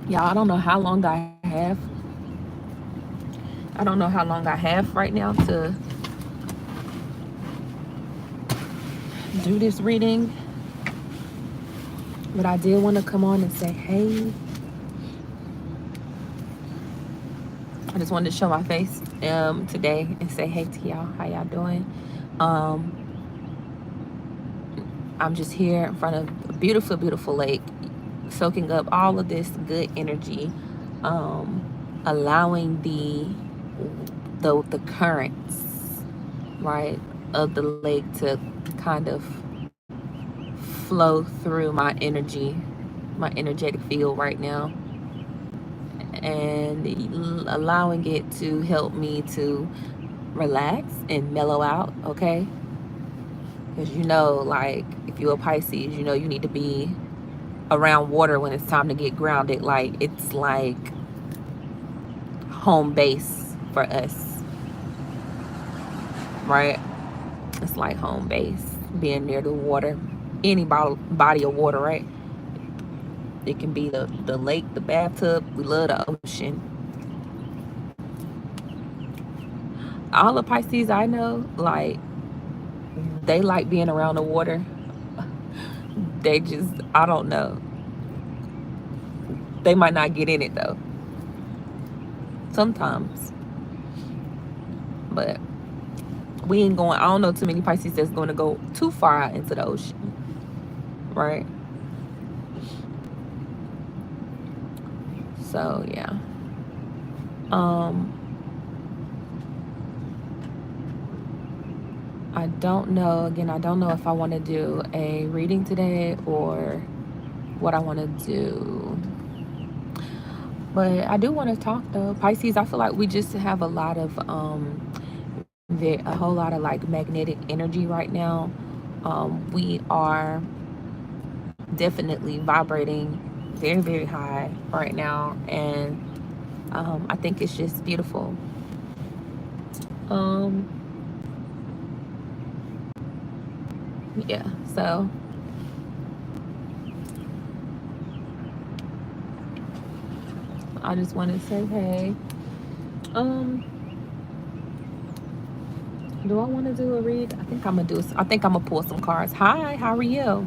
Y'all, I don't know how long I have. I don't know how long I have right now to do this reading, but I did want to come on and say hey. I just wanted to show my face today and say hey to y'all. How y'all doing? Um, I'm just here in front of a beautiful, beautiful lake, soaking up all of this good energy, allowing the currents, right, of the lake to kind of flow through my energy, my energetic field right now, and allowing it to help me to relax and mellow out, okay? Because you know, like, if you're a Pisces, you know you need to be around water when it's time to get grounded. Like, it's like home base for us, right? It's like home base, being near the water, any body of water, right? It can be the lake, the bathtub. We love the ocean. All the Pisces I know, like, they like being around the water. They just, I don't know. They might not get in it though, sometimes. But we ain't going, I don't know too many Pisces that's going to go too far out into the ocean, right? So, yeah. Um, I don't know. Again, I don't know if I want to do a reading today or what I want to do. But I do want to talk though. Pisces, I feel like we just have a lot of a whole lot of like magnetic energy right now. We are definitely vibrating very, very high right now, and I think it's just beautiful. Um, yeah, so I just want to say hey. Um, do I want to do a read? I think I'm gonna do. I think I'm gonna pull some cards. Hi, how are you?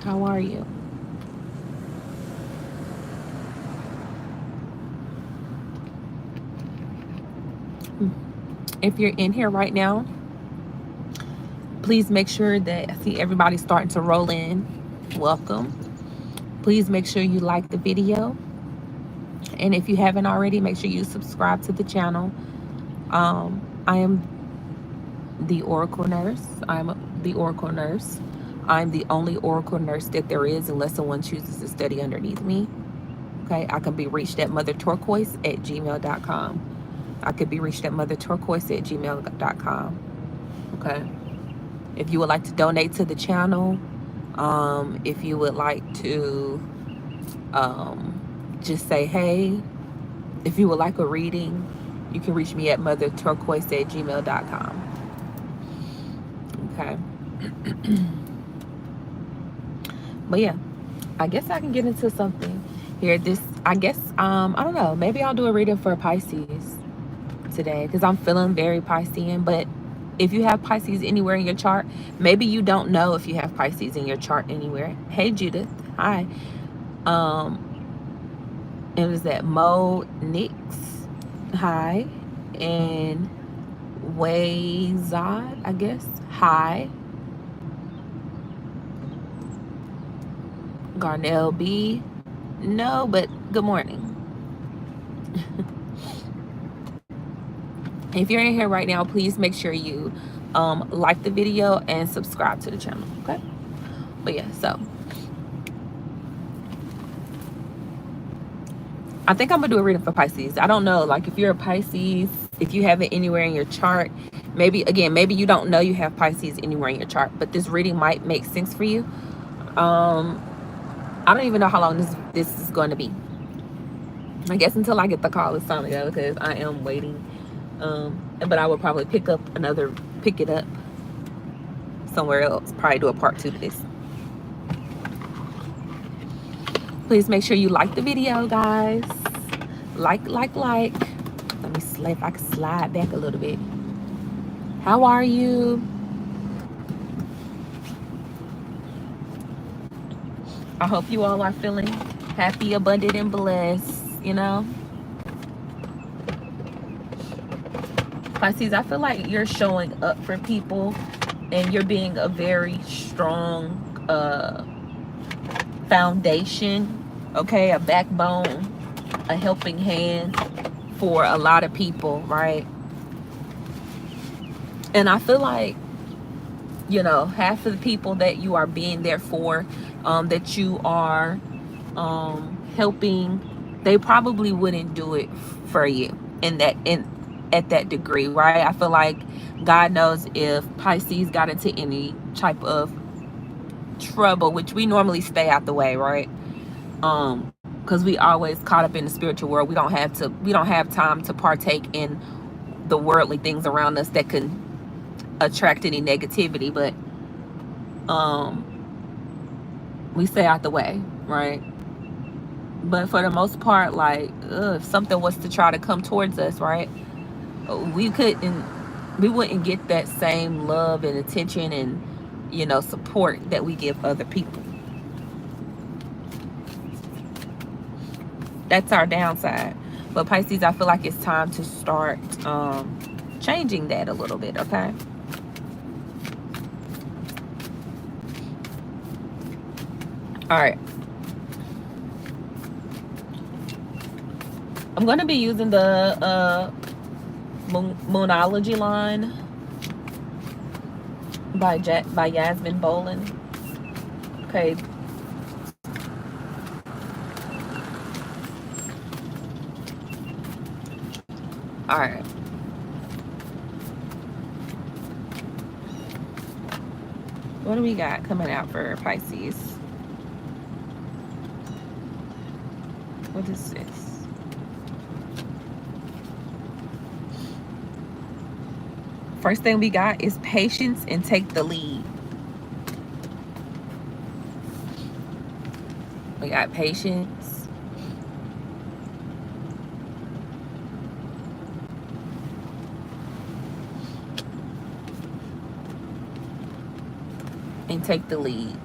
How are you? If you're in here right now, please make sure that I see everybody's starting to roll in. Welcome. Please make sure you like the video, and if you haven't already, make sure you subscribe to the channel. I am the Oracle Nurse. I'm the Oracle Nurse. I'm the only Oracle Nurse that there is, unless someone chooses to study underneath me. Okay, I can be reached at motherturquoise@gmail.com. I could be reached at motherturquoise@gmail.com. Okay. If you would like to donate to the channel, if you would like to just say hey, if you would like a reading, you can reach me at motherturquoise@gmail.com. Okay. But yeah, I guess I can get into something here. I guess, I don't know. Maybe I'll do a reading for Pisces today because I'm feeling very Piscean. But if you have Pisces anywhere in your chart, maybe you don't know if you have Pisces in your chart anywhere. Hey, Judith. Hi. Um, it was that Mo Nix. Hi. And Wayzod, I guess. Hi. Garnell B. No, but good morning. If you're in here right now, please make sure you like the video and subscribe to the channel, okay? But yeah, so I think I'm gonna do a reading for Pisces. I don't know, like, if you're a Pisces, if you have it anywhere in your chart, maybe, again, maybe you don't know you have Pisces anywhere in your chart, but this reading might make sense for you. I don't even know how long this is going to be. I guess until I get the call, it's time to go because I am waiting. But I will probably pick it up somewhere else. Probably do a part 2 to this. Please make sure you like the video, guys. Like. Let me see if I can slide back a little bit. How are you? I hope you all are feeling happy, abundant, and blessed, you know? Pisces, I feel like you're showing up for people and you're being a very strong foundation, okay? A backbone, a helping hand for a lot of people, right? And I feel like, you know, half of the people that you are being there for, that you are helping, they probably wouldn't do it for you at that degree, right? I feel like God knows if Pisces got into any type of trouble, which we normally stay out the way, right? Because we always caught up in the spiritual world. We don't have time to partake in the worldly things around us that can attract any negativity, but we stay out the way, right? But for the most part, like, if something was to try to come towards us, right, we wouldn't get that same love and attention and, you know, support that we give other people. That's our downside. But Pisces, I feel like it's time to start changing that a little bit, okay? All right. I'm going to be using the Moonology line by Yasmin Boland. Okay. All right. What do we got coming out for Pisces? What is this? First thing we got is patience and take the lead. We got patience. And take the lead.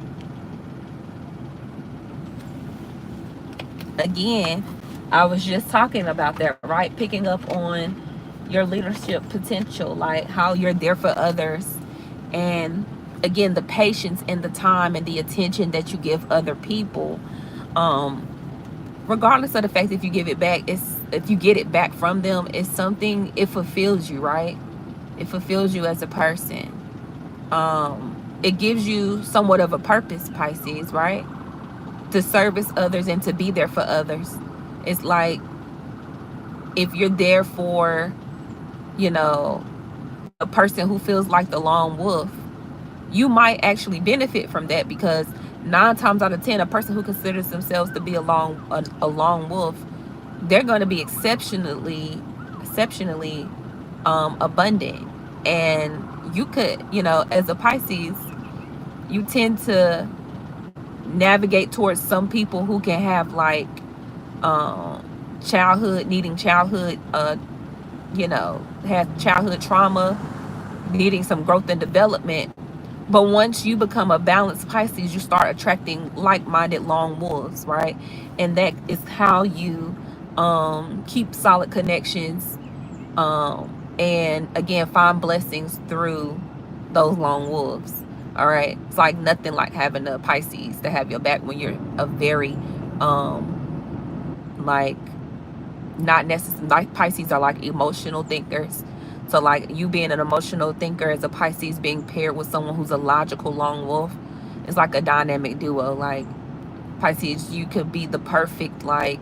Again, I was just talking about that, right? Picking up on your leadership potential, like how you're there for others, and again, the patience and the time and the attention that you give other people, regardless of the fact if you give it back, if you get it back from them, it's something, it fulfills you, right? It fulfills you as a person. It gives you somewhat of a purpose, Pisces, right? To service others and to be there for others. It's like if you're there for, you know, a person who feels like the lone wolf, you might actually benefit from that, because 9 times out of 10, a person who considers themselves to be a lone wolf, they're going to be exceptionally abundant. And you could, you know, as a Pisces, you tend to navigate towards some people who can have like needing childhood, you know, have childhood trauma, needing some growth and development. But once you become a balanced Pisces, you start attracting like-minded lone wolves, right? And that is how you keep solid connections, and again, find blessings through those lone wolves. All right, it's like nothing like having a Pisces to have your back when you're a very like, not necessarily, like, Pisces are like emotional thinkers. So like you being an emotional thinker as a Pisces being paired with someone who's a logical lone wolf, it's like a dynamic duo. Like Pisces, you could be the perfect, like,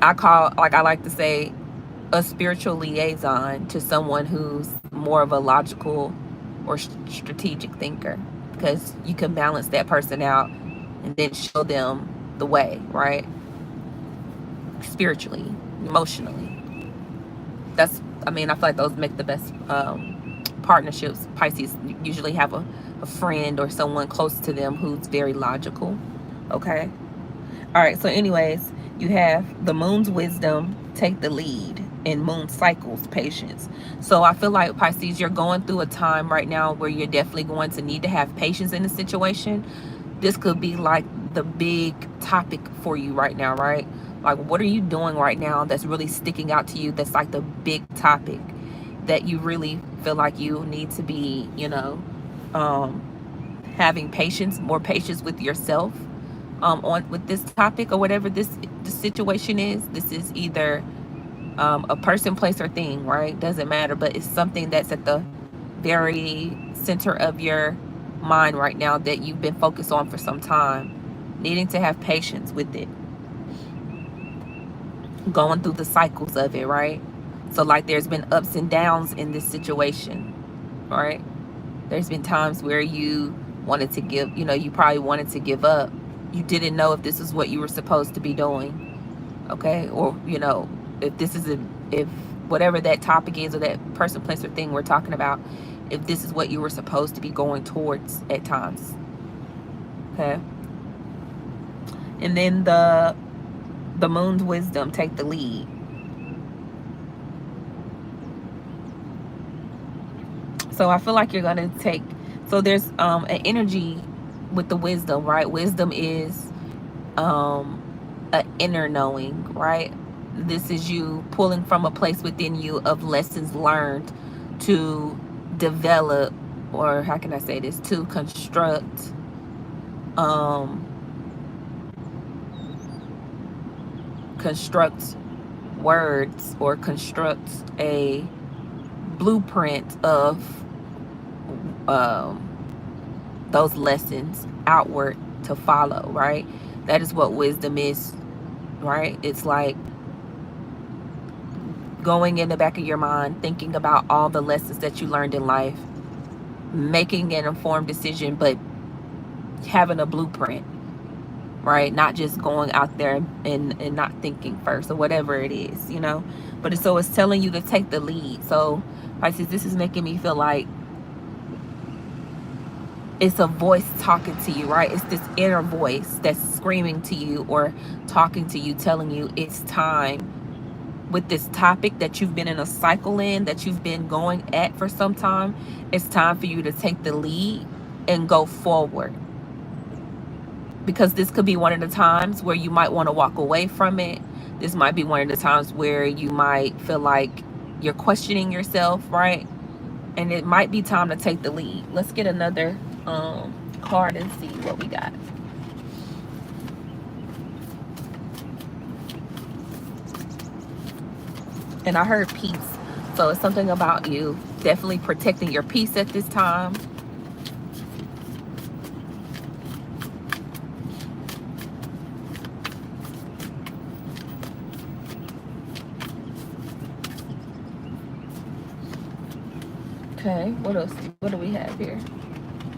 I like to say, a spiritual liaison to someone who's more of a logical or strategic thinker, because you can balance that person out and then show them the way, right? Spiritually, emotionally. That's, I mean, I feel like those make the best partnerships. Pisces usually have a friend or someone close to them who's very logical, okay? All right, so anyways, you have the moon's wisdom, take the lead, and moon cycles, patience. So I feel like Pisces, you're going through a time right now where you're definitely going to need to have patience in the situation. This could be like the big topic for you right now, right? Like, what are you doing right now that's really sticking out to you? That's like the big topic that you really feel like you need to be, um, having patience, more patience with yourself, on with this topic or whatever this situation is. This is either a person, place, or thing, right? Doesn't matter, but it's something that's at the very center of your mind right now that you've been focused on for some time, needing to have patience with it, going through the cycles of it, right? So like there's been ups and downs in this situation, right? There's been times where you wanted to give, you probably wanted to give up. You didn't know if this is what you were supposed to be doing, okay? Or, if this is if whatever that topic is or that person, place, or thing we're talking about, if this is what you were supposed to be going towards at times, okay? And then the moon's wisdom, take the lead. So I feel like you're gonna take, so there's an energy with the wisdom, right? Wisdom is an inner knowing, right? This is you pulling from a place within you of lessons learned to develop, or how can I say this, to um construct words, or construct a blueprint of um those lessons outward to follow, right? That is what wisdom is, right? It's like going in the back of your mind, thinking about all the lessons that you learned in life, making an informed decision, but having a blueprint, right? Not just going out there and not thinking first, or whatever it is, But so it's telling you to take the lead. So Pisces, this is making me feel like it's a voice talking to you, right? It's this inner voice that's screaming to you or talking to you, telling you it's time with this topic that you've been in a cycle in, that you've been going at for some time. It's time for you to take the lead and go forward. Because this could be one of the times where you might want to walk away from it. This might be one of the times where you might feel like you're questioning yourself, right? And it might be time to take the lead. Let's get another card and see what we got. And I heard peace. So it's something about you definitely protecting your peace at this time. Okay, what else? What do we have here?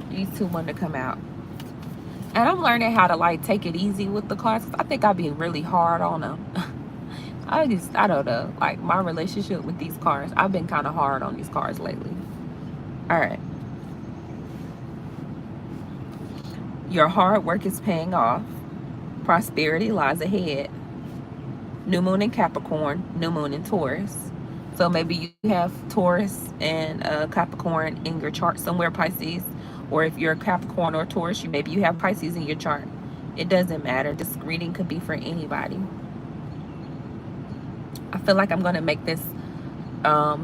These two want to come out. And I'm learning how to like take it easy with the cards. I think I've been really hard on them. I don't know. Like my relationship with these cards, I've been kind of hard on these cards lately. All right. Your hard work is paying off. Prosperity lies ahead. New moon in Capricorn, new moon in Taurus. So maybe you have Taurus and Capricorn in your chart somewhere, Pisces. Or if you're a Capricorn or Taurus, maybe you have Pisces in your chart. It doesn't matter. This reading could be for anybody. I feel like I'm going to make this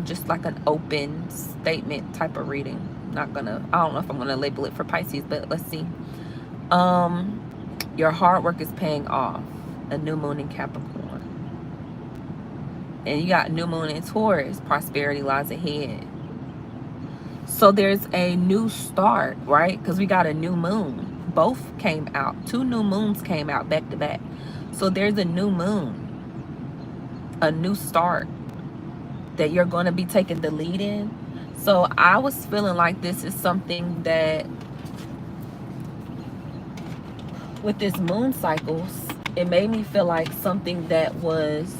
just like an open statement type of reading. I don't know if I'm going to label it for Pisces, but let's see. Your hard work is paying off. A new moon in Capricorn. And you got new moon in Taurus. Prosperity lies ahead. So there's a new start, right? Because we got a new moon. Both came out. 2 new moons came out back to back. So there's a new moon. A new start that you're going to be taking the lead in. So I was feeling like this is something that with this moon cycles, it made me feel like something that was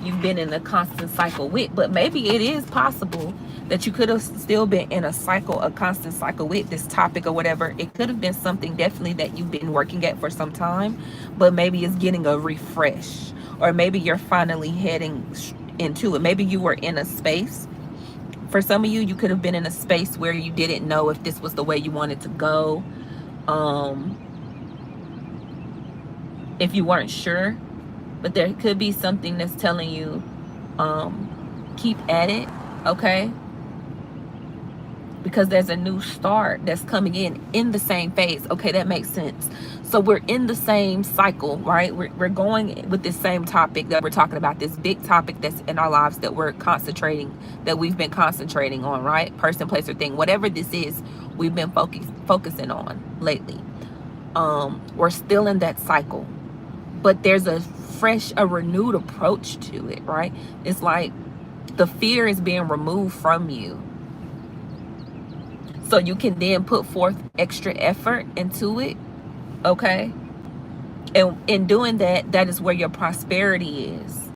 you've been in a constant cycle with. But maybe it is possible that you could have still been in a cycle, a constant cycle with this topic or whatever. It could have been something definitely that you've been working at for some time, but maybe it's getting a refresh, or maybe you're finally heading into it. Maybe you were in a space. For some of you, you could have been in a space where you didn't know if this was the way you wanted to go. If you weren't sure, but there could be something that's telling you, keep at it, okay? Because there's a new start that's coming in the same phase. Okay, that makes sense. So we're in the same cycle, right? We're going with this same topic that we're talking about, this big topic that's in our lives that we've been concentrating on, right? Person, place, or thing, whatever this is, we've been focusing on lately. We're still in that cycle, but there's a renewed approach to it, right? It's like the fear is being removed from you, so you can then put forth extra effort into it, okay? And in doing that, that is where your prosperity is.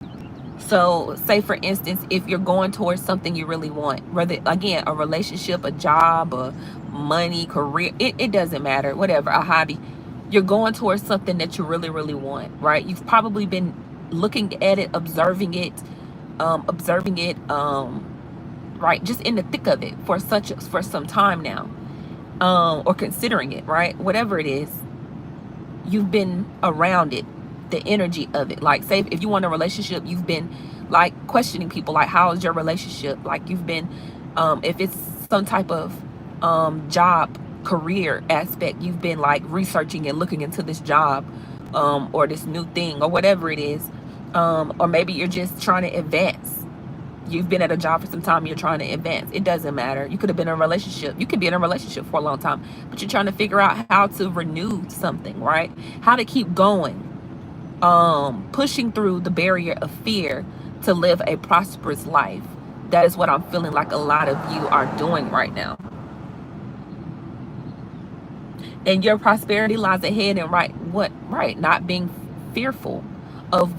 So say for instance, if you're going towards something you really want, whether again a relationship, a job, a money, career, it doesn't matter, whatever, a hobby, you're going towards something that you really, really want, right? You've probably been looking at it, observing it, right, just in the thick of it for some time now, or considering it, right? Whatever it is, you've been around it, the energy of it. Like say if you want a relationship, you've been like questioning people, like how is your relationship? Like you've been, if it's some type of job, career aspect, you've been like researching and looking into this job, or this new thing, or whatever it is, or maybe you're just trying to advance. You've been at a job for some time, you're trying to advance. It doesn't matter. You could have been in a relationship. You could be in a relationship for a long time, but you're trying to figure out how to renew something, right? How to keep going, pushing through the barrier of fear to live a prosperous life. That is what I'm feeling like a lot of you are doing right now. And your prosperity lies ahead, and right, not being fearful of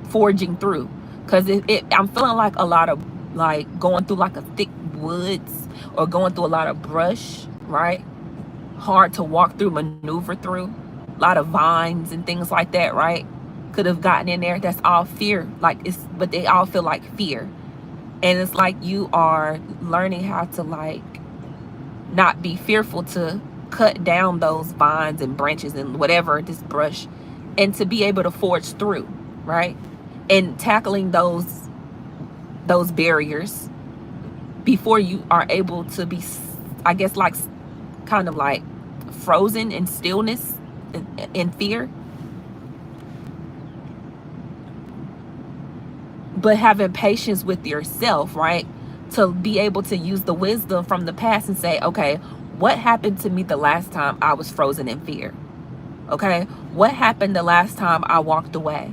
forging through. Because I'm feeling like a lot of like going through like a thick woods, or going through a lot of brush, right? Hard to walk through, maneuver through. A lot of vines and things like that, right? Could have gotten in there. That's all fear. But they all feel like fear. And it's like you are learning how to like not be fearful, to cut down those vines and branches and whatever, this brush, and to be able to forge through, right? And tackling those barriers before you are able to be, I guess, like kind of like frozen in stillness and fear. But having patience with yourself, right? To be able to use the wisdom from the past and say, okay, what happened to me the last time I was frozen in fear? Okay, what happened the last time I walked away?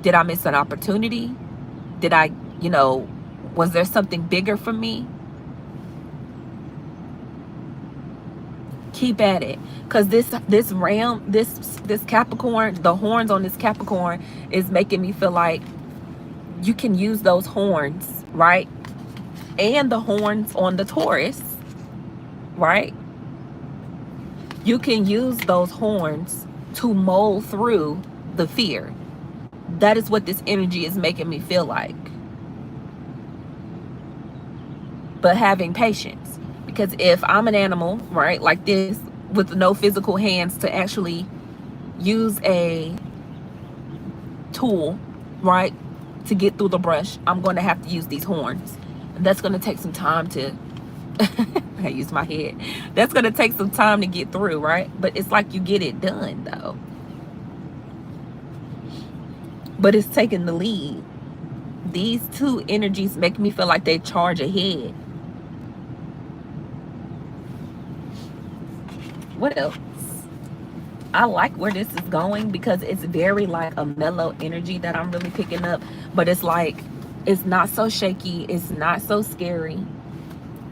Did I miss an opportunity? Did I, was there something bigger for me? Keep at it. Because this ram, this Capricorn, the horns on this Capricorn is making me feel like you can use those horns, right? And the horns on the Taurus, right? You can use those horns to mold through the fear. That is what this energy is making me feel like. But having patience. Because if I'm an animal, right, like this, with no physical hands to actually use a tool, right, to get through the brush, I'm going to have to use these horns. And that's going to take some time to, I use my head. That's going to take some time to get through, right? But it's like you get it done, though. But it's taking the lead. These two energies make me feel like they charge ahead. What else? I like where this is going because it's very like a mellow energy that I'm really picking up. But it's like, it's not so shaky. It's not so scary.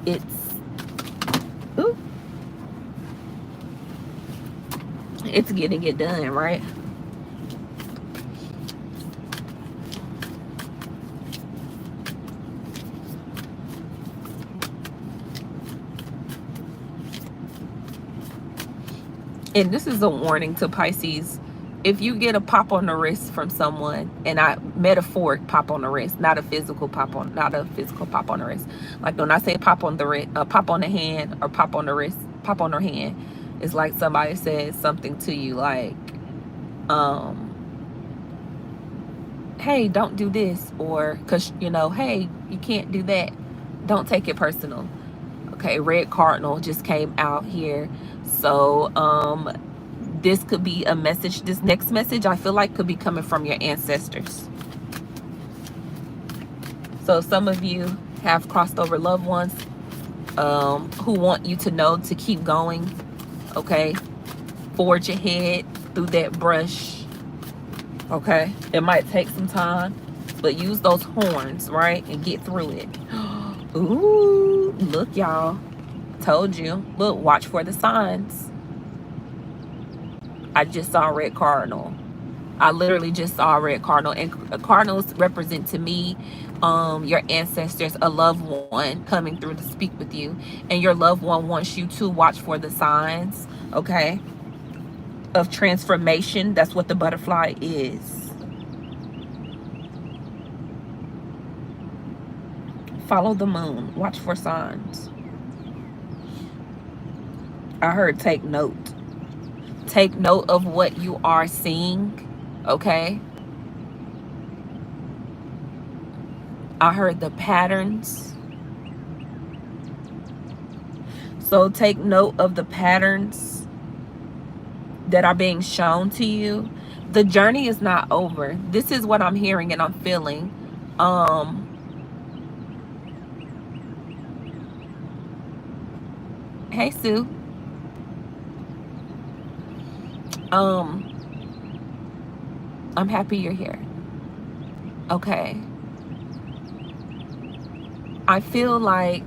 It's getting it done, right? And this is a warning to Pisces. If you get a pop on the wrist from someone, and I metaphoric pop on the wrist, not a physical pop on, not a physical pop on the wrist. Like when I say pop on the wrist, pop on the hand, or pop on the wrist, pop on their hand, it's like somebody says something to you, like, hey, don't do this, or because hey, you can't do that. Don't take it personal. Okay, red cardinal just came out here, so this could be a message. This next message, I feel like, could be coming from your ancestors. So some of you have crossed over loved ones who want you to know to keep going. Okay, forge ahead through that brush. Okay, it might take some time, but use those horns, right, and get through it. Ooh, look, y'all. Told you. Look, watch for the signs. I just saw red cardinal. I literally just saw a red cardinal. And cardinals represent to me your ancestors, a loved one coming through to speak with you. And your loved one wants you to watch for the signs, okay, of transformation. That's what the butterfly is. Follow the moon. Watch for signs. I heard take note. Take note of what you are seeing, okay? I heard the patterns. So take note of the patterns that are being shown to you. The journey is not over. This is what I'm hearing and I'm feeling. Hey, Sue. I'm happy you're here. Okay. I feel like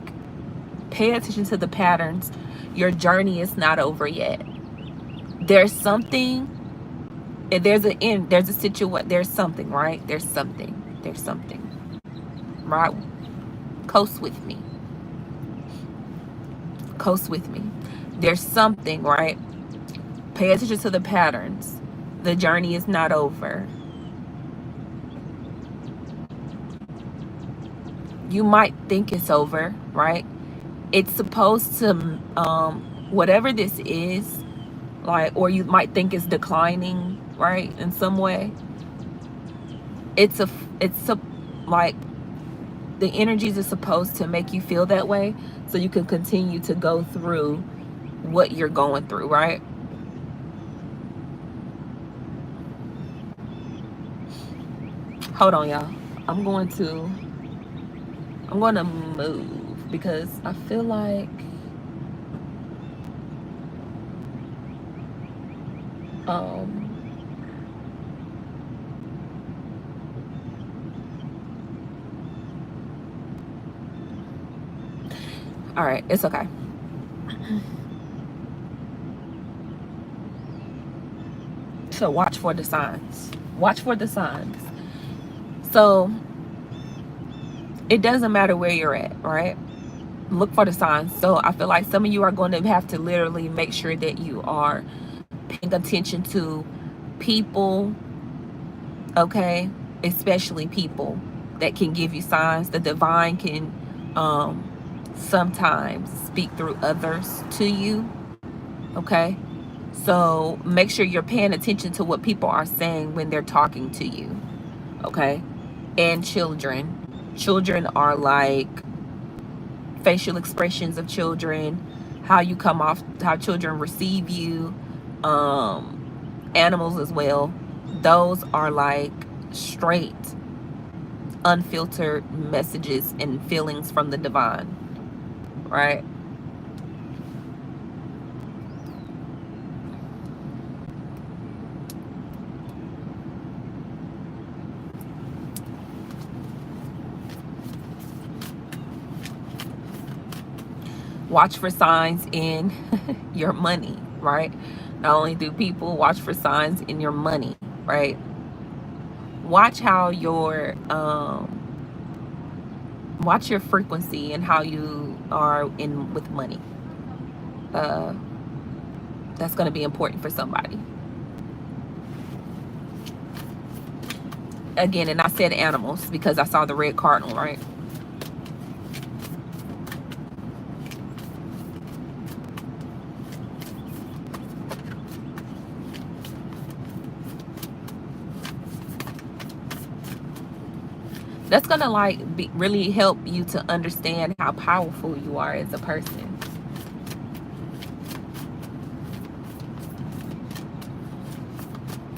pay attention to the patterns. Your journey is not over yet. There's something, there's an end, there's a situation, there's something, right? There's something, right? Coast with me. Coast with me. There's something, right? Pay attention to the patterns. The journey is not over. You might think it's over, right? It's supposed to, whatever this is, like, or you might think it's declining, right, in some way. It's like, the energies are supposed to make you feel that way so you can continue to go through what you're going through, right? Hold on, y'all. I'm going to move because I feel like all right, it's okay. So watch for the signs. Watch for the signs. So it doesn't matter where you're at, right? Look for the signs. So I feel like some of you are going to have to literally make sure that you are paying attention to people, okay? Especially people that can give you signs. The divine can sometimes speak through others to you, okay? So make sure you're paying attention to what people are saying when they're talking to you, okay? And children. Children are like facial expressions of children, how you come off, how children receive you, animals as well. Those are like straight, unfiltered messages and feelings from the divine, right? Watch for signs in your money, right? Not only do people watch for signs in your money, right? Watch how your watch your frequency and how you are in with money. That's going to be important for somebody. Again, and I said animals because I saw the red cardinal, right? That's gonna like really help you to understand how powerful you are as a person.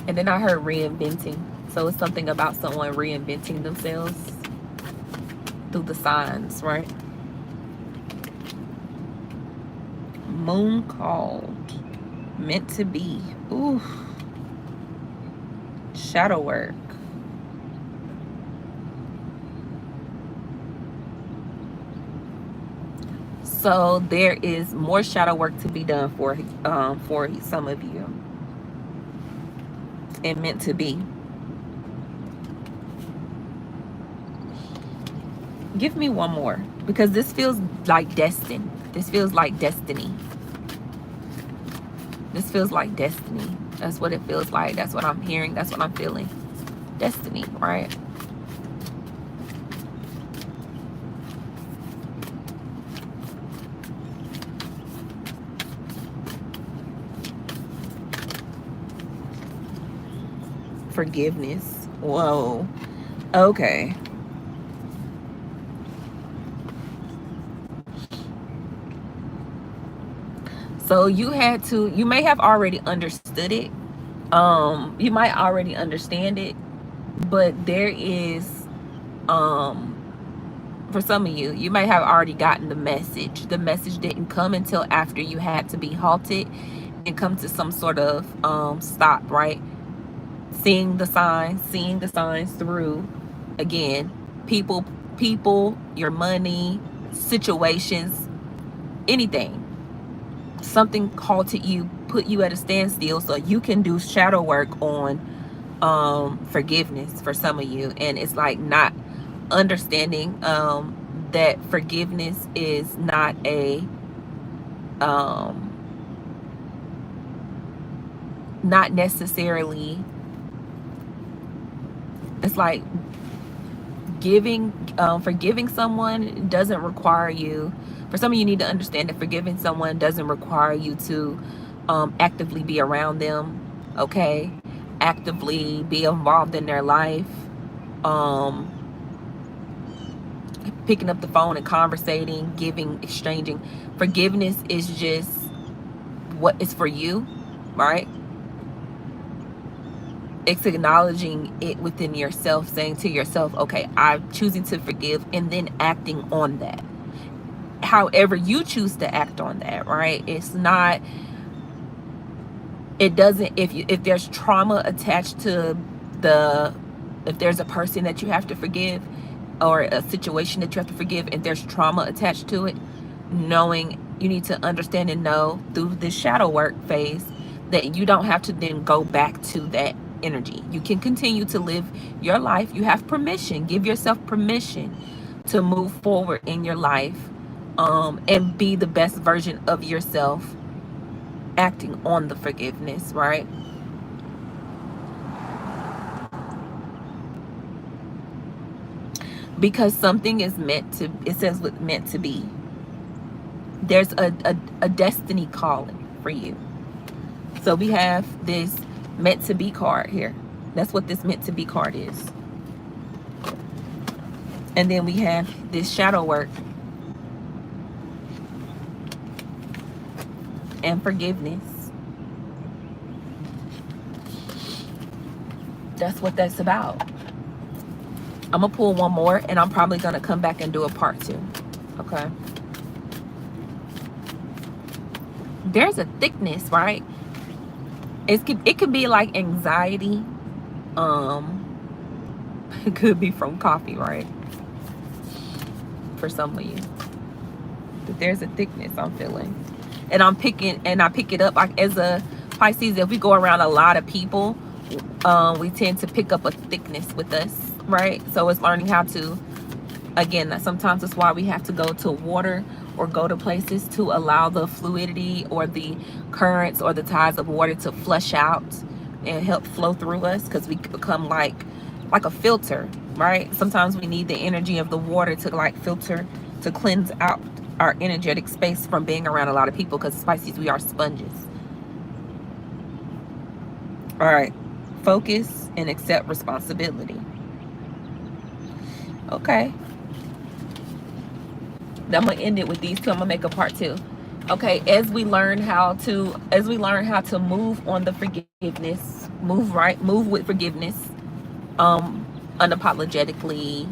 And then I heard reinventing. So it's something about someone reinventing themselves through the signs, right? Moon called. Meant to be. Ooh. Shadow work. So there is more shadow work to be done for some of you. And meant to be. Give me one more, because this feels like destined. This feels like destiny. This feels like destiny. That's what it feels like. That's what I'm hearing. That's what I'm feeling. Destiny, right? Forgiveness. Whoa. Okay. So you may have already understood it. You might already understand it, but there is, for some of you, you might have already gotten the message. The message didn't come until after you had to be halted and come to some sort of stop, right? Seeing the signs through. Again, people, your money, situations, anything. Something halted you, put you at a standstill, so you can do shadow work on forgiveness for some of you. And it's like not understanding that forgiveness is not a not necessarily, it's like forgiving someone doesn't require you, for some of you need to understand that forgiving someone doesn't require you to actively be around them, okay? Actively be involved in their life, picking up the phone and conversating, giving, exchanging. Forgiveness is just what is for you, right? It's acknowledging it within yourself, saying to yourself, okay, I'm choosing to forgive, and then acting on that. However you choose to act on that, right? It's not, it doesn't, if there's trauma attached to if there's a person that you have to forgive, or a situation that you have to forgive, and there's trauma attached to it, knowing, you need to understand and know through this shadow work phase that you don't have to then go back to that energy. You can continue to live your life. You have permission. Give yourself permission to move forward in your life, and be the best version of yourself, acting on the forgiveness, right? Because something is meant to, it says what meant to be. There's a destiny calling for you. So we have this meant to be card here. That's what this meant to be card is. And then we have this shadow work and forgiveness. That's what that's about. I'm gonna pull one more, and I'm probably gonna come back and do a part 2. Okay. There's a thickness, right? It could be like anxiety. It could be from coffee, right? For some of you. But there's a thickness I'm feeling. And I pick it up like, as a Pisces, if we go around a lot of people, we tend to pick up a thickness with us, right? So it's learning how to, again, sometimes that's why we have to go to water or go to places to allow the fluidity or the currents or the tides of water to flush out and help flow through us, because we become like a filter, right? Sometimes we need the energy of the water to like filter, to cleanse out our energetic space from being around a lot of people, because Pisces, we are sponges. All right, focus and accept responsibility. Okay, I'm gonna end it with these two. I'm gonna make a part two. Okay, as we learn how to move on the forgiveness, move with forgiveness, unapologetically,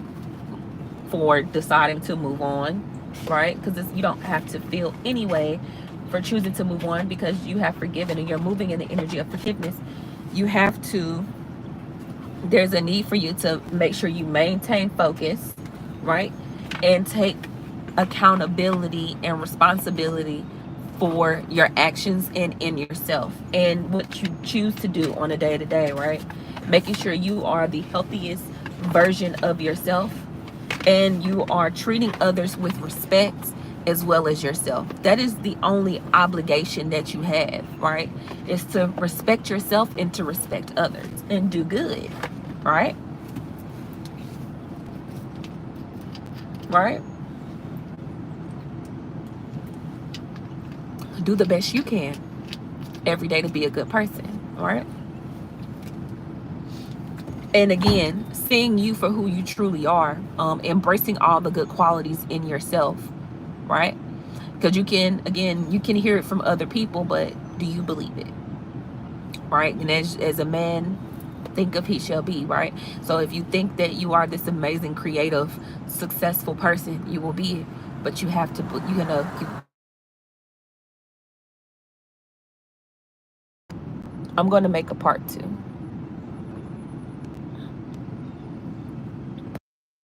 for deciding to move on, right? Because you don't have to feel anyway for choosing to move on, because you have forgiven and you're moving in the energy of forgiveness. You have to, there's a need for you to make sure you maintain focus, right? And take accountability and responsibility for your actions and in yourself and what you choose to do on a day-to-day, right? Making sure you are the healthiest version of yourself, and you are treating others with respect as well as yourself. That is the only obligation that you have, right? Is to respect yourself and to respect others and do good, right? Right? Do the best you can every day to be a good person, right? And again, seeing you for who you truly are, embracing all the good qualities in yourself, right? Because you can, again, you can hear it from other people, but do you believe it, right? And as a man thinketh, he shall be, right? So if you think that you are this amazing, creative, successful person, you will be it. But you have to, I'm going to make a part two.